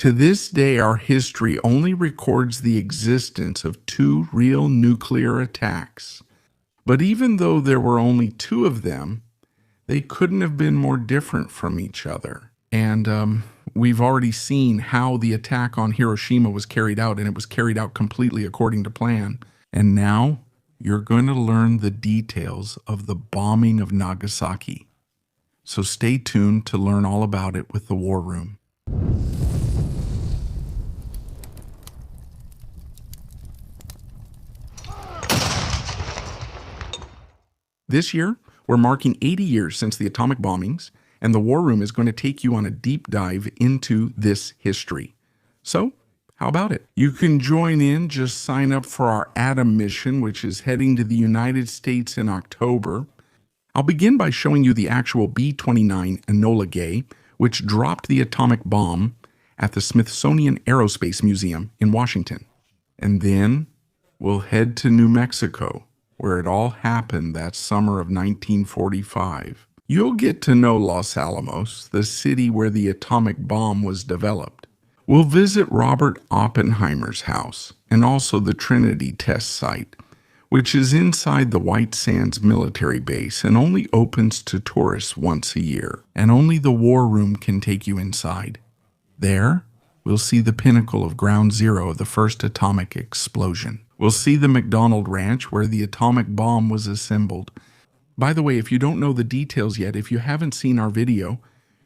To this day, our history only records the existence of two real nuclear attacks. But even though there were only two of them, they couldn't have been more different from each other. And we've already seen how the attack on Hiroshima was carried out, and it was carried out completely according to plan. And now you're going to learn the details of the bombing of Nagasaki. So stay tuned to learn all about it with the War Room. This year, we're marking 80 years since the atomic bombings, and the War Room is going to take you on a deep dive into this history. So, how about it? You can join in, just sign up for our Atom mission, which is heading to the United States in October. I'll begin by showing you the actual B-29 Enola Gay, which dropped the atomic bomb at the Smithsonian Aerospace Museum in Washington. And then we'll head to New Mexico, where it all happened that summer of 1945. You'll get to know Los Alamos, the city where the atomic bomb was developed. We'll visit Robert Oppenheimer's house and also the Trinity test site, which is inside the White Sands military base and only opens to tourists once a year, and only the War Room can take you inside. There, we'll see the pinnacle of Ground Zero of the first atomic explosion. We'll see the McDonald Ranch where the atomic bomb was assembled. By the way, if you don't know the details yet, if you haven't seen our video,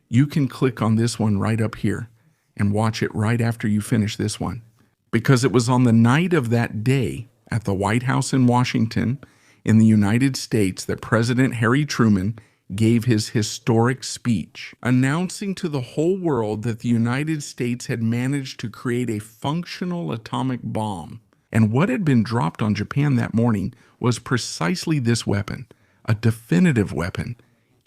you can click on this one right up here and watch it right after you finish this one. Because it was on the night of that day at the White House in Washington in the United States that President Harry Truman gave his historic speech, announcing to the whole world that the United States had managed to create a functional atomic bomb. And what had been dropped on Japan that morning was precisely this weapon, a definitive weapon,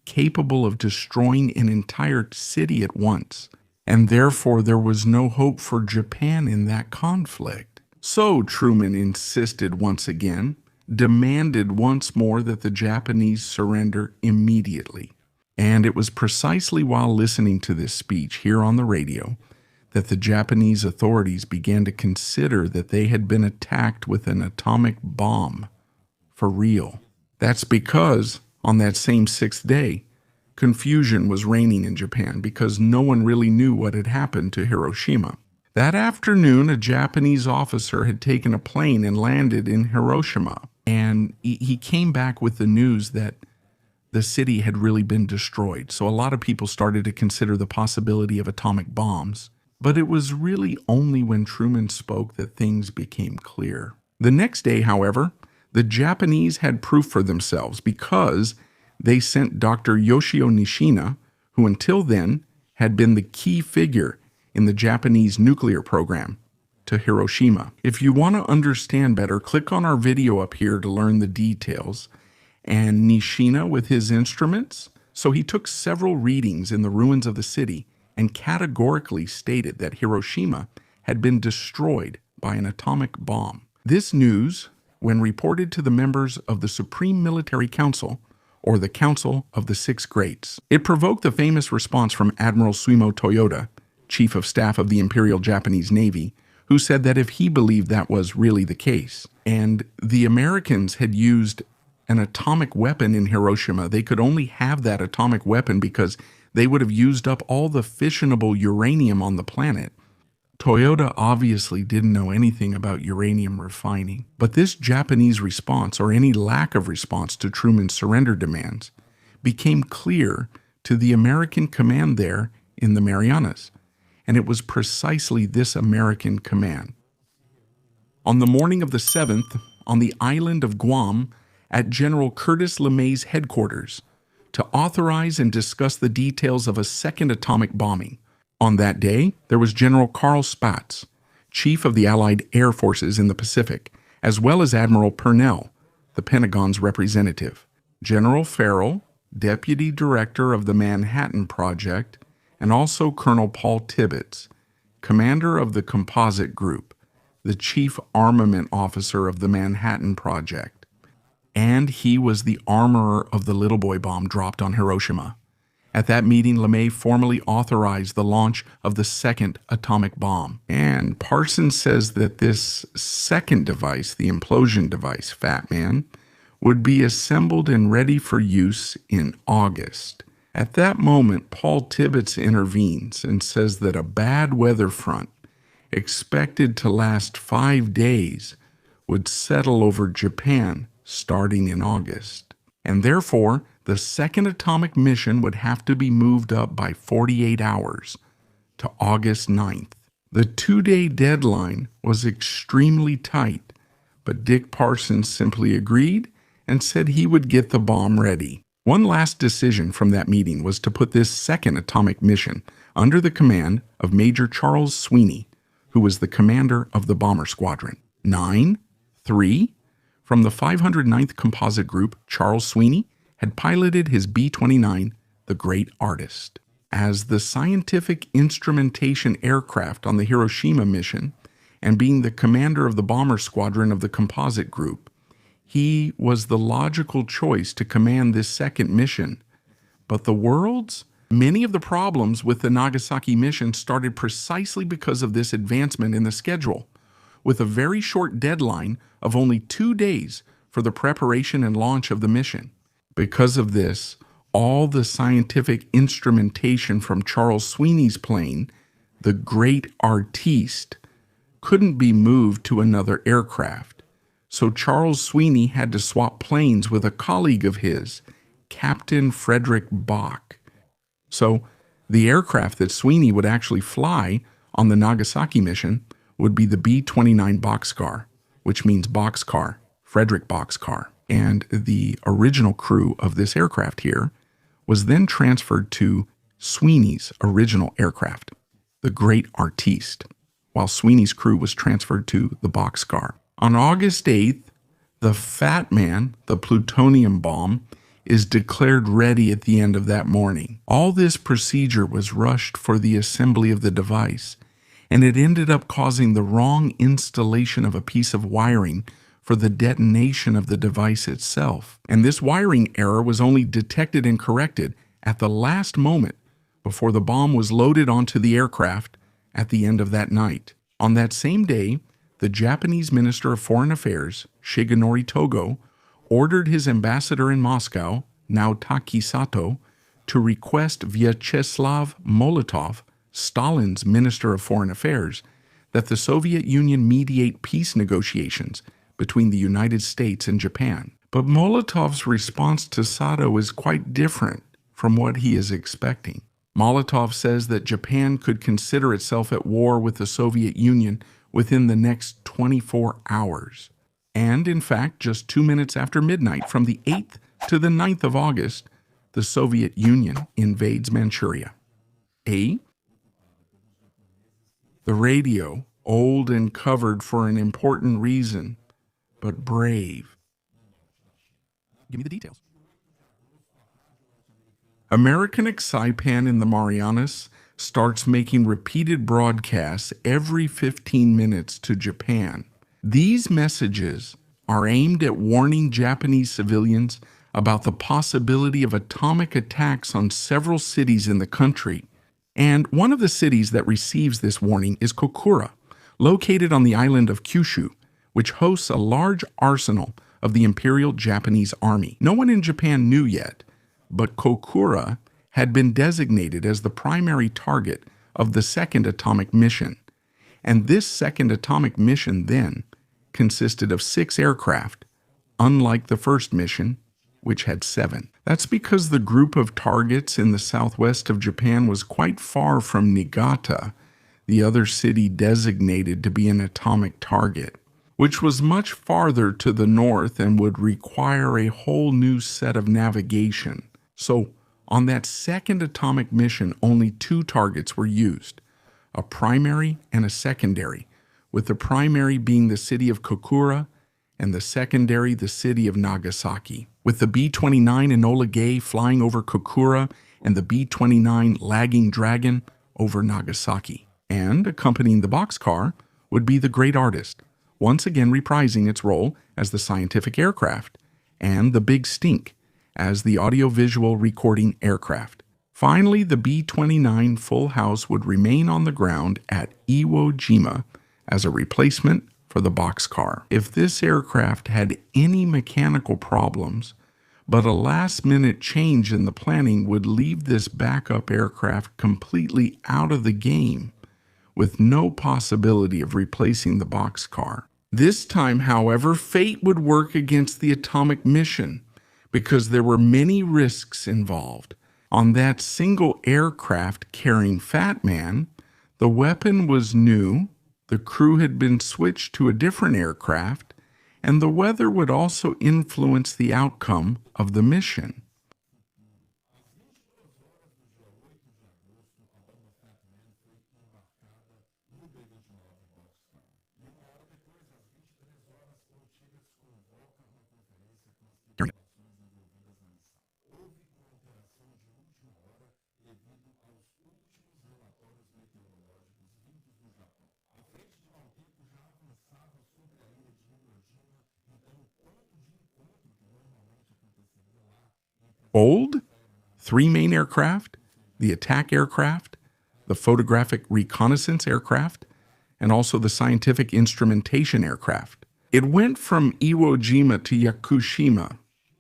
capable of destroying an entire city at once. And therefore there was no hope for Japan in that conflict. So Truman insisted once again, demanded once more that the Japanese surrender immediately. And it was precisely while listening to this speech here on the radio that the Japanese authorities began to consider that they had been attacked with an atomic bomb. For real. That's because, on that same 6th day, confusion was reigning in Japan because no one really knew what had happened to Hiroshima. That afternoon, a Japanese officer had taken a plane and landed in Hiroshima, and he came back with the news that the city had really been destroyed. So a lot of people started to consider the possibility of atomic bombs. But it was really only when Truman spoke that things became clear. The next day, however, the Japanese had proof for themselves because they sent Dr. Yoshio Nishina, who until then had been the key figure in the Japanese nuclear program, to Hiroshima. If you want to understand better, click on our video up here to learn the details. And Nishina with his instruments, so he took several readings in the ruins of the city and categorically stated that Hiroshima had been destroyed by an atomic bomb. This news, when reported to the members of the Supreme Military Council, or the Council of the Six Greats, it provoked the famous response from Admiral Suimo Toyoda, Chief of Staff of the Imperial Japanese Navy, who said that if he believed that was really the case, and the Americans had used an atomic weapon in Hiroshima, they could only have that atomic weapon because they would have used up all the fissionable uranium on the planet. Toyota obviously didn't know anything about uranium refining, but this Japanese response, or any lack of response to Truman's surrender demands, became clear to the American command there in the Marianas, and it was precisely this American command. On the morning of the 7th, on the island of Guam, at General Curtis LeMay's headquarters, to authorize and discuss the details of a second atomic bombing. On that day, there was General Carl Spaatz, Chief of the Allied Air Forces in the Pacific, as well as Admiral Purnell, the Pentagon's representative, General Farrell, Deputy Director of the Manhattan Project, and also Colonel Paul Tibbets, Commander of the Composite Group, the Chief Armament Officer of the Manhattan Project. And he was the armorer of the Little Boy bomb dropped on Hiroshima. At that meeting, LeMay formally authorized the launch of the second atomic bomb. And Parsons says that this second device, the implosion device, Fat Man, would be assembled and ready for use in August. At that moment, Paul Tibbets intervenes and says that a bad weather front, expected to last 5 days, would settle over Japan starting in August. And therefore, the second atomic mission would have to be moved up by 48 hours to August 9th. The 2-day deadline was extremely tight, but Dick Parsons simply agreed and said he would get the bomb ready. One last decision from that meeting was to put this second atomic mission under the command of Major Charles Sweeney, who was the commander of the bomber squadron. 9-3 from the 509th Composite Group, Charles Sweeney had piloted his B-29, the Great Artist. As the scientific instrumentation aircraft on the Hiroshima mission, and being the commander of the bomber squadron of the Composite Group, he was the logical choice to command this second mission. But many of the problems with the Nagasaki mission started precisely because of this advancement in the schedule, with a very short deadline of only 2 days for the preparation and launch of the mission. Because of this, all the scientific instrumentation from Charles Sweeney's plane, the Great Artiste, couldn't be moved to another aircraft. So Charles Sweeney had to swap planes with a colleague of his, Captain Frederick Bach. So the aircraft that Sweeney would actually fly on the Nagasaki mission would be the B-29 Boxcar, which means boxcar, Frederick Boxcar. And the original crew of this aircraft here was then transferred to Sweeney's original aircraft, the Great Artiste, while Sweeney's crew was transferred to the Boxcar. On August 8th, the Fat Man, the plutonium bomb, is declared ready at the end of that morning. All this procedure was rushed for the assembly of the device, and it ended up causing the wrong installation of a piece of wiring for the detonation of the device itself. And this wiring error was only detected and corrected at the last moment before the bomb was loaded onto the aircraft at the end of that night. On that same day, the Japanese Minister of Foreign Affairs, Shigenori Togo, ordered his ambassador in Moscow, Naotaki Sato, to request Vyacheslav Molotov, Stalin's Minister of Foreign Affairs, that the Soviet Union mediate peace negotiations between the United States and Japan. But Molotov's response to Sato is quite different from what he is expecting. Molotov says that Japan could consider itself at war with the Soviet Union within the next 24 hours. And in fact, just 2 minutes after midnight, from the 8th to the 9th of August, the Soviet Union invades Manchuria. The radio, old and covered for an important reason, but brave. Give me the details. American Saipan in the Marianas starts making repeated broadcasts every 15 minutes to Japan. These messages are aimed at warning Japanese civilians about the possibility of atomic attacks on several cities in the country. And one of the cities that receives this warning is Kokura, located on the island of Kyushu, which hosts a large arsenal of the Imperial Japanese Army. No one in Japan knew yet, but Kokura had been designated as the primary target of the second atomic mission. And this second atomic mission then consisted of 6 aircraft, unlike the first mission, which had 7. That's because the group of targets in the southwest of Japan was quite far from Niigata, the other city designated to be an atomic target, which was much farther to the north and would require a whole new set of navigation. So, on that second atomic mission, only 2 targets were used, a primary and a secondary, with the primary being the city of Kokura and the secondary the city of Nagasaki. With the B-29 Enola Gay flying over Kokura and the B-29 Lagging Dragon over Nagasaki. And accompanying the boxcar would be the Great Artist, once again reprising its role as the scientific aircraft, and the Big Stink as the audiovisual recording aircraft. Finally, the B-29 full house would remain on the ground at Iwo Jima as a replacement for the boxcar. If this aircraft had any mechanical problems, but a last-minute change in the planning would leave this backup aircraft completely out of the game, with no possibility of replacing the boxcar. This time, however, fate would work against the atomic mission because there were many risks involved. On that single aircraft carrying Fat Man, the weapon was new, the crew had been switched to a different aircraft, and the weather would also influence the outcome of the mission. Bold, three main aircraft, the attack aircraft, the photographic reconnaissance aircraft, and also the scientific instrumentation aircraft. It went from Iwo Jima to Yakushima,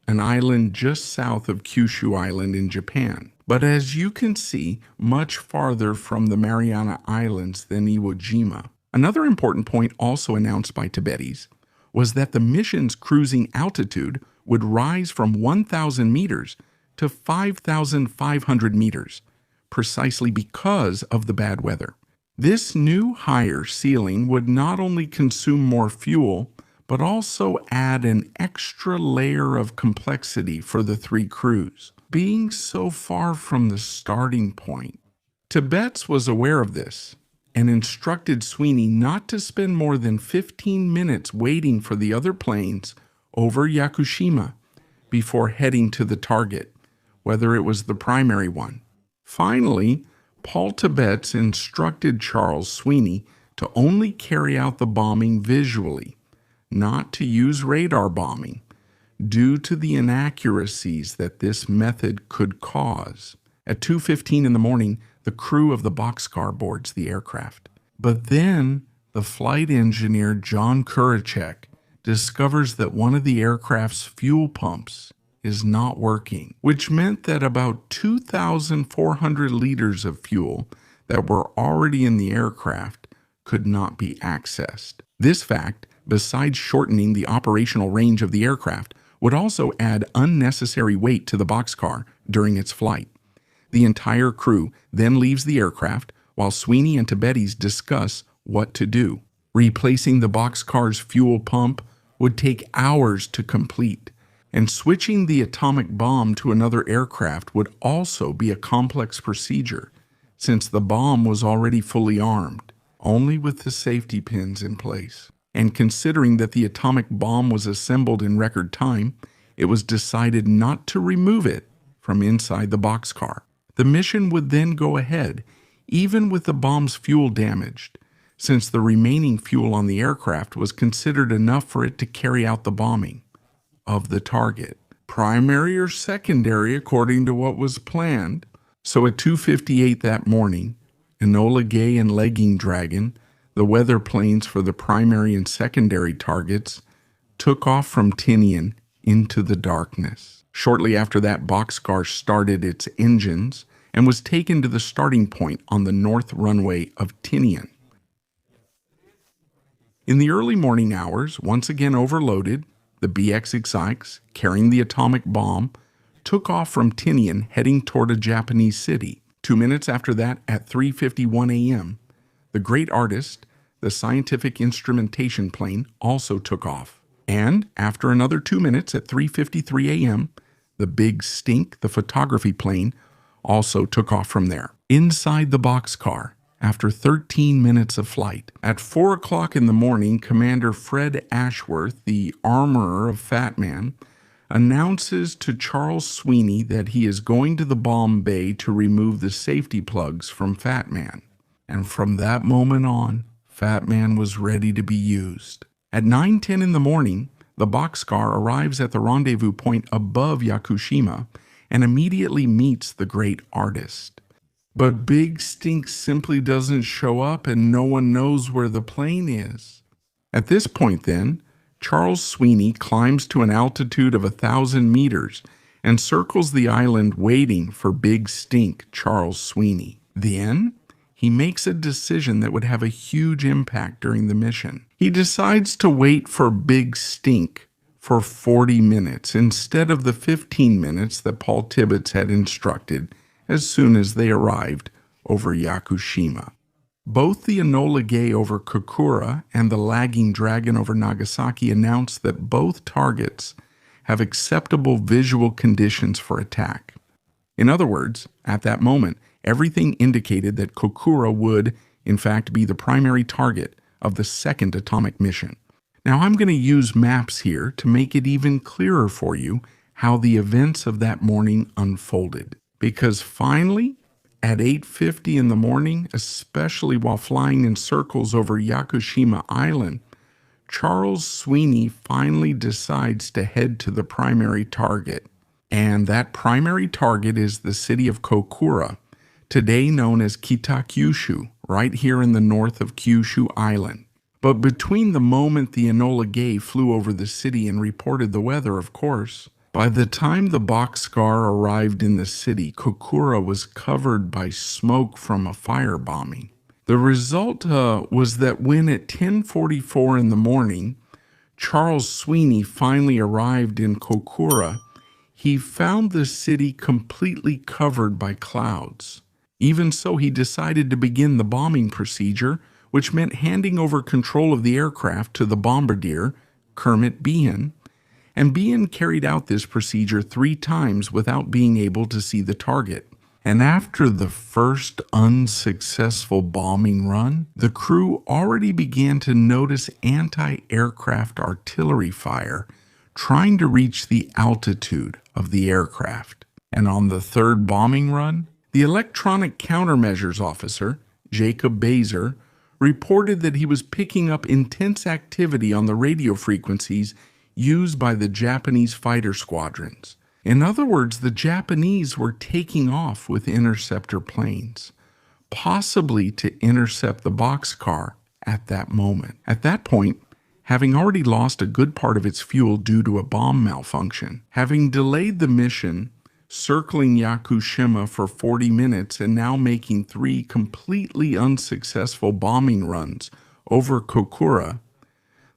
an island just south of Kyushu Island in Japan, but as you can see, much farther from the Mariana Islands than Iwo Jima. Another important point also announced by Tibetis was that the mission's cruising altitude would rise from 1,000 meters to 5,500 meters, precisely because of the bad weather. This new higher ceiling would not only consume more fuel, but also add an extra layer of complexity for the three crews. Being so far from the starting point, Tibets was aware of this and instructed Sweeney not to spend more than 15 minutes waiting for the other planes over Yakushima before heading to the target, whether it was the primary one. Finally, Paul Tibets instructed Charles Sweeney to only carry out the bombing visually, not to use radar bombing, due to the inaccuracies that this method could cause. At 2:15 in the morning, the crew of the boxcar boards the aircraft. But then the flight engineer John Kuracek discovers that one of the aircraft's fuel pumps is not working, which meant that about 2,400 liters of fuel that were already in the aircraft could not be accessed. This fact, besides shortening the operational range of the aircraft, would also add unnecessary weight to the boxcar during its flight. The entire crew then leaves the aircraft while Sweeney and Tibetis discuss what to do. Replacing the boxcar's fuel pump would take hours to complete, and switching the atomic bomb to another aircraft would also be a complex procedure, since the bomb was already fully armed, only with the safety pins in place. And considering that the atomic bomb was assembled in record time, it was decided not to remove it from inside the boxcar. The mission would then go ahead, even with the bomb's fuel damaged, since the remaining fuel on the aircraft was considered enough for it to carry out the bombing of the target, primary or secondary according to what was planned. So at 2:58 that morning, Enola Gay and Legging Dragon, the weather planes for the primary and secondary targets, took off from Tinian into the darkness. Shortly after that, boxcar started its engines and was taken to the starting point on the north runway of Tinian. In the early morning hours, once again overloaded, the BX-6, carrying the atomic bomb, took off from Tinian heading toward a Japanese city. 2 minutes after that, at 3:51 a.m., the great artist, the scientific instrumentation plane, also took off. And after another 2 minutes at 3:53 a.m., the Big Stink, the photography plane, also took off from there. Inside the boxcar, after 13 minutes of flight, at 4 o'clock in the morning, Commander Fred Ashworth, the armorer of Fat Man, announces to Charles Sweeney that he is going to the bomb bay to remove the safety plugs from Fat Man. And from that moment on, Fat Man was ready to be used. At 9:10 in the morning, the boxcar arrives at the rendezvous point above Yakushima, and immediately meets the great artist. But Big Stink simply doesn't show up and no one knows where the plane is. At this point then, Charles Sweeney climbs to an altitude of 1,000 meters and circles the island waiting for Big Stink Charles Sweeney. Then, he makes a decision that would have a huge impact during the mission. He decides to wait for Big Stink for 40 minutes instead of the 15 minutes that Paul Tibbets had instructed as soon as they arrived over Yakushima. Both the Enola Gay over Kokura and the Lagging Dragon over Nagasaki announced that both targets have acceptable visual conditions for attack. In other words, at that moment, everything indicated that Kokura would, in fact, be the primary target of the second atomic mission. Now, I'm going to use maps here to make it even clearer for you how the events of that morning unfolded. Because finally, at 8:50 in the morning, especially while flying in circles over Yakushima Island, Charles Sweeney finally decides to head to the primary target. And that primary target is the city of Kokura, today known as Kita-Kyushu, right here in the north of Kyushu Island. But between the moment the Enola Gay flew over the city and reported the weather, of course, by the time the boxcar arrived in the city, Kokura was covered by smoke from a firebombing. The result was that when at 10:44 in the morning, Charles Sweeney finally arrived in Kokura, he found the city completely covered by clouds. Even so, he decided to begin the bombing procedure, which meant handing over control of the aircraft to the bombardier, Kermit Behan, and Behan carried out this procedure 3 times without being able to see the target. And after the first unsuccessful bombing run, the crew already began to notice anti-aircraft artillery fire trying to reach the altitude of the aircraft. And on the third bombing run, the electronic countermeasures officer, Jacob Baser, reported that he was picking up intense activity on the radio frequencies used by the Japanese fighter squadrons. In other words, the Japanese were taking off with interceptor planes, possibly to intercept the boxcar at that moment. At that point, having already lost a good part of its fuel due to a bomb malfunction, having delayed the mission, circling Yakushima for 40 minutes and now making 3 completely unsuccessful bombing runs over Kokura,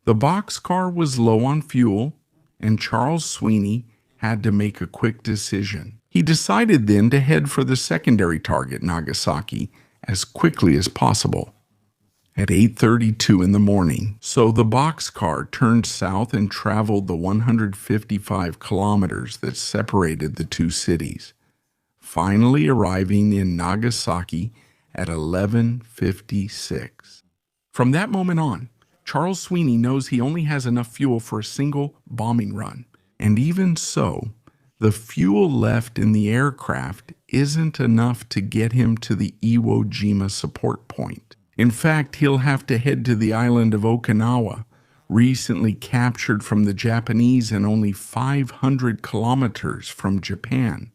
the boxcar was low on fuel, and Charles Sweeney had to make a quick decision. He decided then to head for the secondary target, Nagasaki, as quickly as possible. At 8:32 in the morning, so the boxcar turned south and traveled the 155 kilometers that separated the two cities, finally arriving in Nagasaki at 11:56. From that moment on, Charles Sweeney knows he only has enough fuel for a single bombing run. And even so, the fuel left in the aircraft isn't enough to get him to the Iwo Jima support point. In fact, he'll have to head to the island of Okinawa, recently captured from the Japanese and only 500 kilometers from Japan.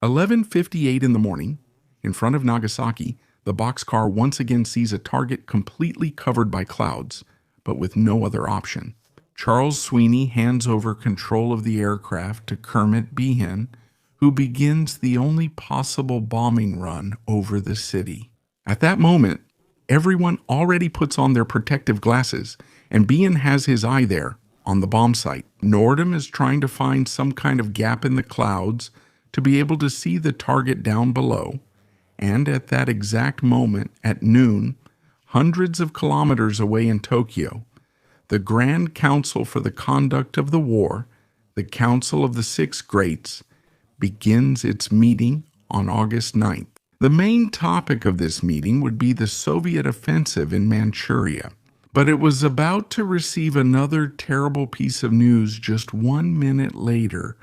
11:58 in the morning, in front of Nagasaki, the boxcar once again sees a target completely covered by clouds, but with no other option. Charles Sweeney hands over control of the aircraft to Kermit Behan, who begins the only possible bombing run over the city. At that moment, everyone already puts on their protective glasses, and Behan has his eye there on the bomb site. Nordum is trying to find some kind of gap in the clouds to be able to see the target down below, and at that exact moment, at noon, hundreds of kilometers away in Tokyo, the Grand Council for the Conduct of the War, the Council of the Six Greats, begins its meeting on August 9th. The main topic of this meeting would be the Soviet offensive in Manchuria, but it was about to receive another terrible piece of news just 1 minute later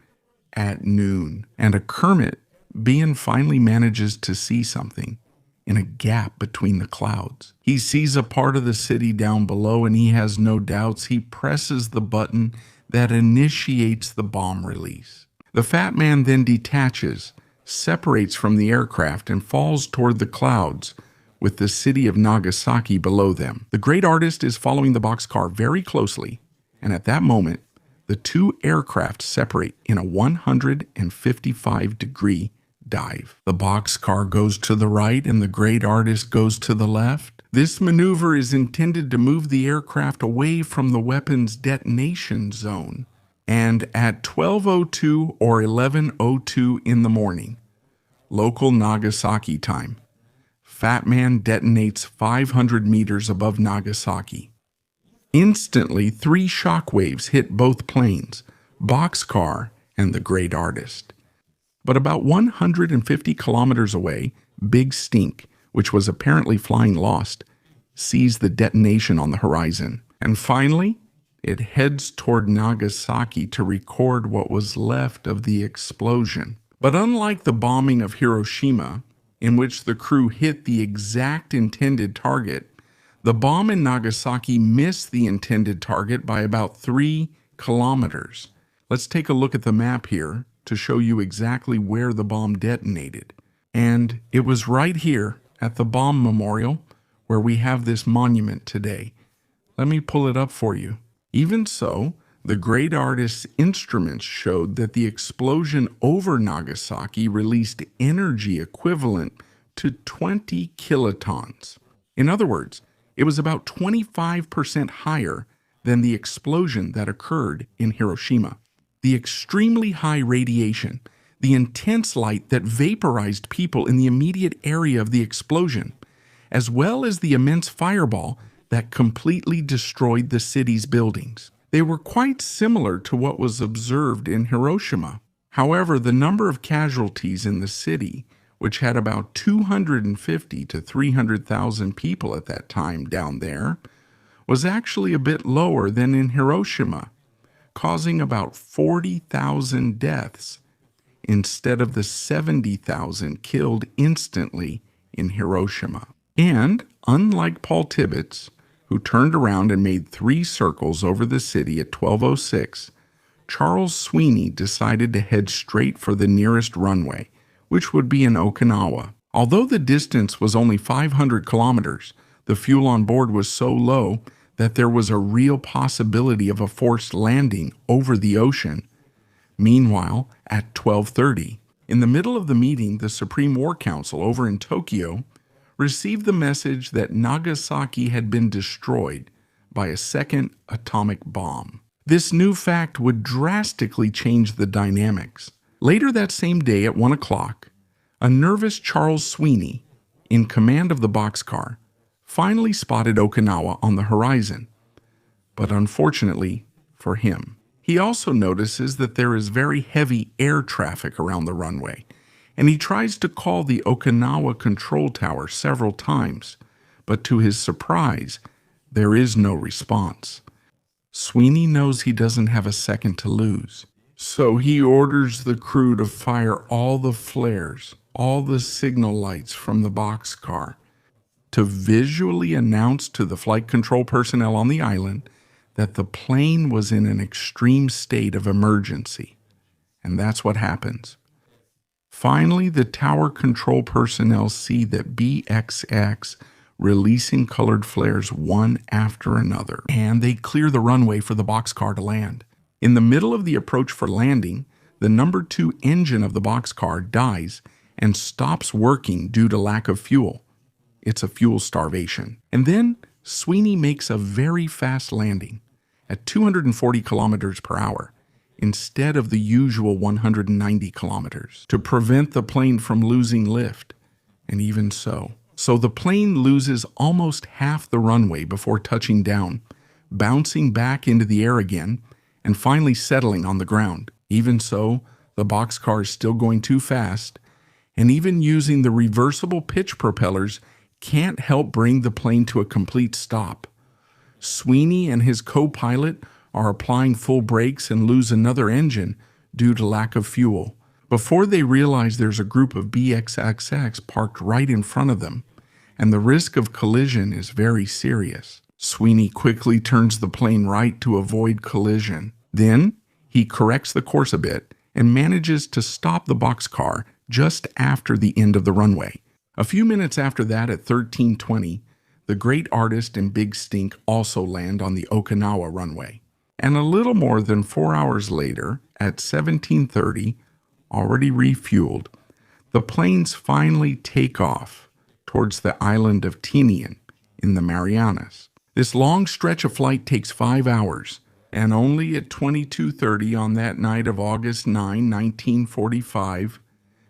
at noon, and a Kermit, Behan finally manages to see something in a gap between the clouds. He sees a part of the city down below, and he has no doubts. He presses the button that initiates the bomb release. The fat man then detaches, separates from the aircraft, and falls toward the clouds, with the city of Nagasaki below them. The great artist is following the boxcar very closely, and at that moment, the two aircraft separate in a 155-degree dive. The boxcar goes to the right and the great artist goes to the left. This maneuver is intended to move the aircraft away from the weapon's detonation zone. And at 12:02 or 11:02 in the morning, local Nagasaki time, Fat Man detonates 500 meters above Nagasaki. Instantly, 3 shock waves hit both planes, boxcar and the great artist. But about 150 kilometers away, Big Stink, which was apparently flying lost, sees the detonation on the horizon. And finally, it heads toward Nagasaki to record what was left of the explosion. But unlike the bombing of Hiroshima, in which the crew hit the exact intended target, the bomb in Nagasaki missed the intended target by about 3 kilometers. Let's take a look at the map here to show you exactly where the bomb detonated. And it was right here at the bomb memorial where we have this monument today. Let me pull it up for you. Even so, the great artist's instruments showed that the explosion over Nagasaki released energy equivalent to 20 kilotons. In other words, it was about 25% higher than the explosion that occurred in Hiroshima. The extremely high radiation, the intense light that vaporized people in the immediate area of the explosion, as well as the immense fireball that completely destroyed the city's buildings. They were quite similar to what was observed in Hiroshima. However, the number of casualties in the city, which had about 250 to 300,000 people at that time down there, was actually a bit lower than in Hiroshima, causing about 40,000 deaths instead of the 70,000 killed instantly in Hiroshima. And, unlike Paul Tibbets, who turned around and made 3 circles over the city at 12:06, Charles Sweeney decided to head straight for the nearest runway, which would be in Okinawa. Although the distance was only 500 kilometers, the fuel on board was so low that there was a real possibility of a forced landing over the ocean. Meanwhile, at 12:30, in the middle of the meeting, the Supreme War Council over in Tokyo received the message that Nagasaki had been destroyed by a second atomic bomb. This new fact would drastically change the dynamics. Later that same day at 1 o'clock, a nervous Charles Sweeney, in command of the boxcar, finally spotted Okinawa on the horizon. But unfortunately for him, he also notices that there is very heavy air traffic around the runway, and he tries to call the Okinawa control tower several times, but to his surprise, there is no response. Sweeney knows he doesn't have a second to lose, so he orders the crew to fire all the flares, all the signal lights from the boxcar, to visually announce to the flight control personnel on the island that the plane was in an extreme state of emergency. And that's what happens. Finally, the tower control personnel see that BXX releasing colored flares one after another, and they clear the runway for the boxcar to land. In the middle of the approach for landing, the number 2 engine of the boxcar dies and stops working due to lack of fuel. It's a fuel starvation. And then Sweeney makes a very fast landing at 240 kilometers per hour instead of the usual 190 kilometers to prevent the plane from losing lift. And even so the plane loses almost half the runway before touching down, bouncing back into the air again, and finally settling on the ground. Even so, the boxcar is still going too fast, and even using the reversible pitch propellers can't help bring the plane to a complete stop. Sweeney and his co-pilot are applying full brakes and lose another engine due to lack of fuel. Before they realize there's a group of BXXX parked right in front of them, and the risk of collision is very serious. Sweeney quickly turns the plane right to avoid collision. Then he corrects the course a bit and manages to stop the boxcar just after the end of the runway. A few minutes after that, at 13:20, the Great Artist and Big Stink also land on the Okinawa runway. And a little more than 4 hours later, at 17:30, already refueled, the planes finally take off towards the island of Tinian in the Marianas. This long stretch of flight takes 5 hours, and only at 22:30 on that night of August 9, 1945,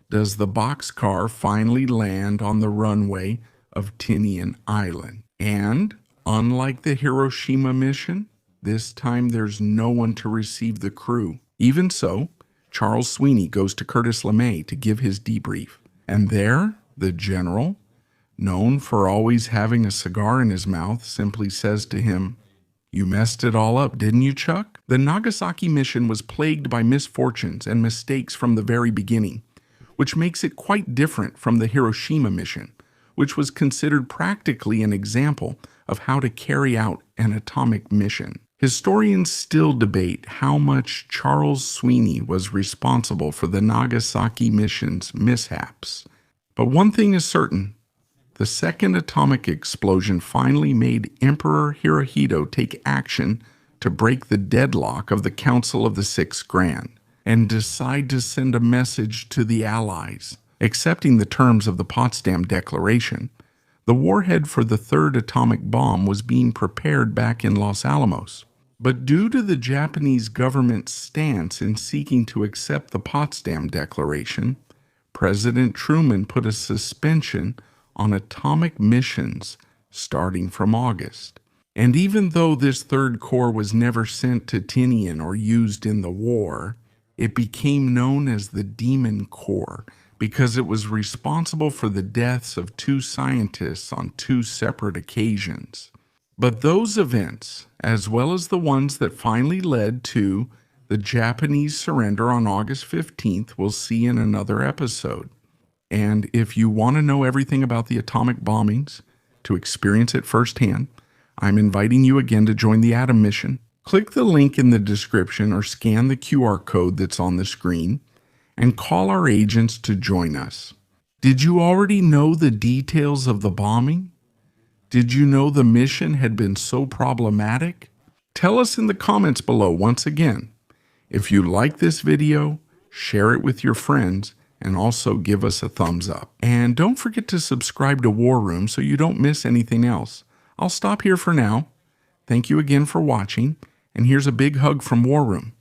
does the boxcar finally land on the runway of Tinian Island. And, unlike the Hiroshima mission, this time there's no one to receive the crew. Even so, Charles Sweeney goes to Curtis LeMay to give his debrief. And there, the general, known for always having a cigar in his mouth, simply says to him, "You messed it all up, didn't you, Chuck?" The Nagasaki mission was plagued by misfortunes and mistakes from the very beginning, which makes it quite different from the Hiroshima mission, which was considered practically an example of how to carry out an atomic mission. Historians still debate how much Charles Sweeney was responsible for the Nagasaki mission's mishaps. But one thing is certain: the second atomic explosion finally made Emperor Hirohito take action to break the deadlock of the Council of the Six Grand and decide to send a message to the Allies. Accepting the terms of the Potsdam Declaration, the warhead for the third atomic bomb was being prepared back in Los Alamos. But due to the Japanese government's stance in seeking to accept the Potsdam Declaration, President Truman put a suspension on atomic missions starting from August. And even though this third core was never sent to Tinian or used in the war, it became known as the Demon Core because it was responsible for the deaths of 2 scientists on 2 separate occasions. But those events, as well as the ones that finally led to the Japanese surrender on August 15th, we'll see in another episode. And if you want to know everything about the atomic bombings, to experience it firsthand, I'm inviting you again to join the Atom Mission. Click the link in the description or scan the QR code that's on the screen and call our agents to join us. Did you already know the details of the bombing? Did you know the mission had been so problematic? Tell us in the comments below once again. If you like this video, share it with your friends and also give us a thumbs up. And don't forget to subscribe to War Room so you don't miss anything else. I'll stop here for now. Thank you again for watching, and here's a big hug from War Room.